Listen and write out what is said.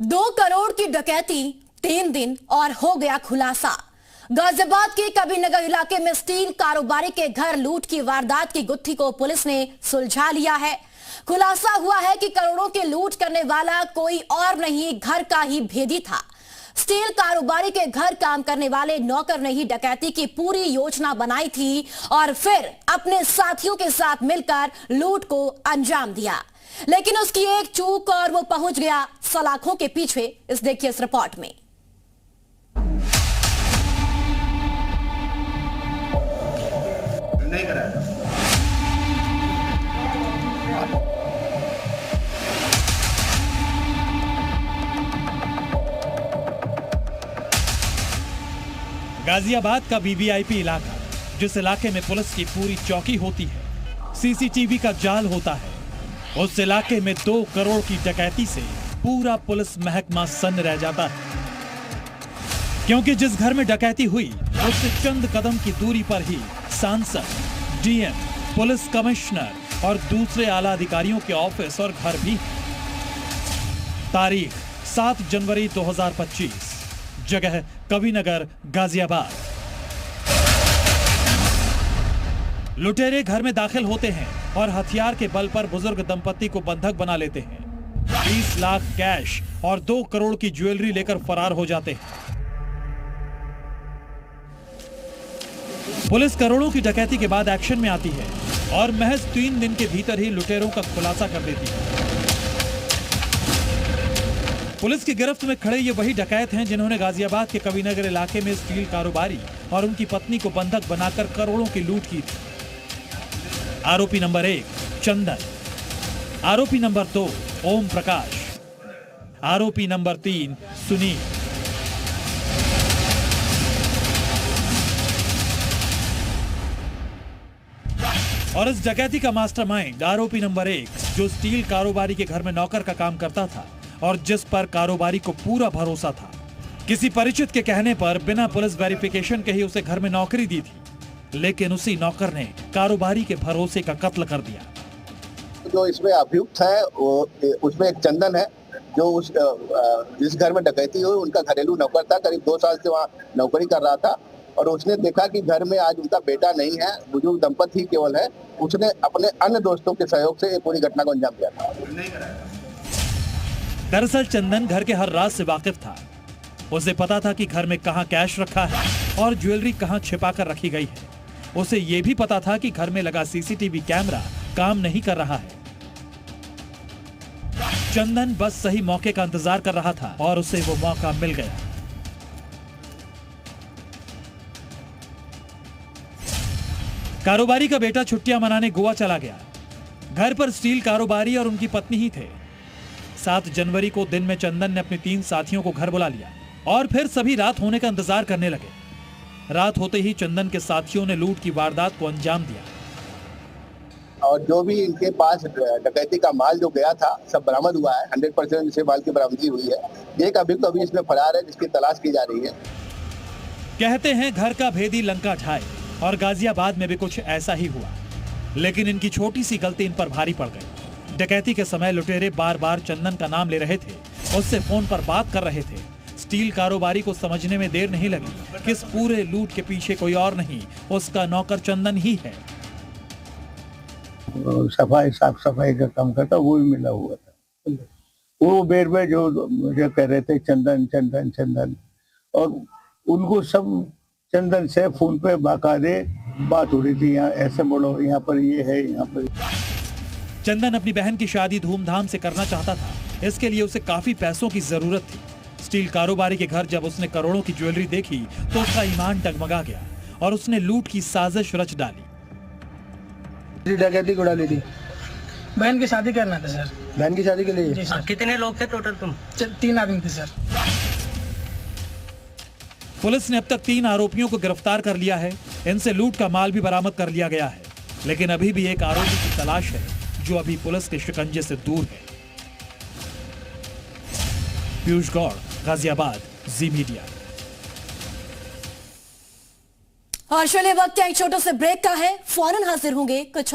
2 करोड़ की डकैती 3 दिन और हो गया खुलासा। गाजियाबाद के कबीरनगर इलाके में स्टील कारोबारी के घर लूट की वारदात की गुत्थी को पुलिस ने सुलझा लिया है। खुलासा हुआ है कि करोड़ों की लूट करने वाला कोई और नहीं, घर का ही भेदी था। स्टील कारोबारी के घर काम करने वाले नौकर ने ही डकैती की पूरी योजना बनाई थी और फिर अपने साथियों के साथ मिलकर लूट को अंजाम दिया। लेकिन उसकी एक चूक और वो पहुंच गया सलाखों के पीछे। इस देखिए इस रिपोर्ट में। नहीं कराया। गाजियाबाद का वीवीआईपी इलाका, जिस इलाके में पुलिस की पूरी चौकी होती है, सीसीटीवी का जाल होता है, उस इलाके में 2 करोड़ की डकैती से पूरा पुलिस महकमा सन्न रह जाता है। क्योंकि जिस घर में डकैती हुई उससे चंद कदम की दूरी पर ही सांसद, डीएम, पुलिस कमिश्नर और दूसरे आला अधिकारियों के ऑफिस और घर भी। तारीख 7 जनवरी 2025, जगह कबीरनगर, गाजियाबाद। लुटेरे घर में दाखिल होते हैं और हथियार के बल पर बुजुर्ग दंपति को बंधक बना लेते हैं। 20 लाख कैश और 2 करोड़ की ज्वेलरी लेकर फरार हो जाते हैं। पुलिस करोड़ों की डकैती के बाद एक्शन में आती है और महज 3 दिन के भीतर ही लुटेरों का खुलासा कर देती है। पुलिस की गिरफ्त में खड़े ये वही डकैत हैं जिन्होंने गाजियाबाद के कबीरनगर इलाके में स्टील कारोबारी और उनकी पत्नी को बंधक बनाकर करोड़ों की लूट की थी। आरोपी नंबर 1 चंदन, आरोपी नंबर 2 ओम प्रकाश, आरोपी नंबर 3 सुनील। और इस डकैती का मास्टरमाइंड आरोपी नंबर 1, जो स्टील कारोबारी के घर में नौकर का काम करता था और जिस पर कारोबारी को पूरा भरोसा था। किसी परिचित के कहने पर बिना पुलिस वेरिफिकेशन के ही उसे घर में नौकरी दी थी, लेकिन उसी नौकर ने कारोबारी के भरोसे का कत्ल कर दिया। जो इसमें अभियुक्त है उसमें एक चंदन है, जो जिस घर में डकैती हुई उनका घरेलू नौकर था। करीब 2 साल से वहाँ नौकरी कर रहा था और उसने देखा कि घर में आज उनका बेटा नहीं है, बुजुर्ग दंपति ही केवल है। उसने अपने अन्य दोस्तों के सहयोग से पूरी घटना को अंजाम दिया था। दरअसल चंदन घर के हर राज से वाकिफ था। उसे पता था कि घर में कहां कैश रखा है और ज्वेलरी कहां छिपा कर रखी गई है। उसे यह भी पता था कि घर में लगा सीसीटीवी कैमरा काम नहीं कर रहा है। चंदन बस सही मौके का इंतजार कर रहा था और उसे वो मौका मिल गया। कारोबारी का बेटा छुट्टियां मनाने गोवा चला गया। घर पर स्टील कारोबारी और उनकी पत्नी ही थे। 7 जनवरी को दिन में चंदन ने अपने 3 साथियों को घर बुला लिया और फिर सभी रात होने का इंतजार करने लगे। रात होते ही चंदन के साथियों ने लूट की वारदात को अंजाम दिया। और जो भी इनके पास डकैती का माल जो गया था सब बरामद हुआ है। 100% इसे माल की बरामदगी हुई है। एक अभियुक्त अभी इसमें फरार है, जिसकी तलाश की जा रही है। कहते हैं घर का भेदी लंका ढाए, और गाजियाबाद में भी कुछ ऐसा ही हुआ। लेकिन इनकी छोटी सी गलती इन पर भारी पड़ गई। डकैती के समय लुटेरे बार बार चंदन का नाम ले रहे थे, उससे फोन पर बात कर रहे थे। स्टील कारोबारी को समझने में देर नहीं लगी कि इस पूरे लूट के पीछे कोई और नहीं, उसका नौकर चंदन ही है। साफ सफाई का काम करता, वो भी मिला हुआ था। वो बेर में जो मुझे कह रहे थे चंदन चंदन चंदन, और उनको सब चंदन से फोन पे बाकायदे बात हो रही थी। यहाँ ऐसे बोलो, यहाँ पर ये है, यहाँ पर। चंदन अपनी बहन की शादी धूमधाम से करना चाहता था। इसके लिए उसे काफी पैसों की जरूरत थी। स्टील कारोबारी के घर जब उसने करोड़ों की ज्वेलरी देखी तो उसका ईमान डगमगा गया और उसने लूट की साजिश रच डाली। डकैती उड़ा ली थी। बहन की शादी करना था सर। बहन की शादी के लिए? जी सर। कितने लोग थे टोटल तुम? 3 आदमी थे सर। पुलिस ने अब तक 3 आरोपियों को गिरफ्तार कर लिया है। इनसे लूट का माल भी बरामद कर लिया गया है। लेकिन अभी भी एक आरोपी की तलाश है जो अभी पुलिस के शिकंजे से दूर है। पीयूष गौड़, गाजियाबाद, जी मीडिया। और चलिए वक्त एक छोटे से ब्रेक का है, फौरन हाजिर होंगे कुछ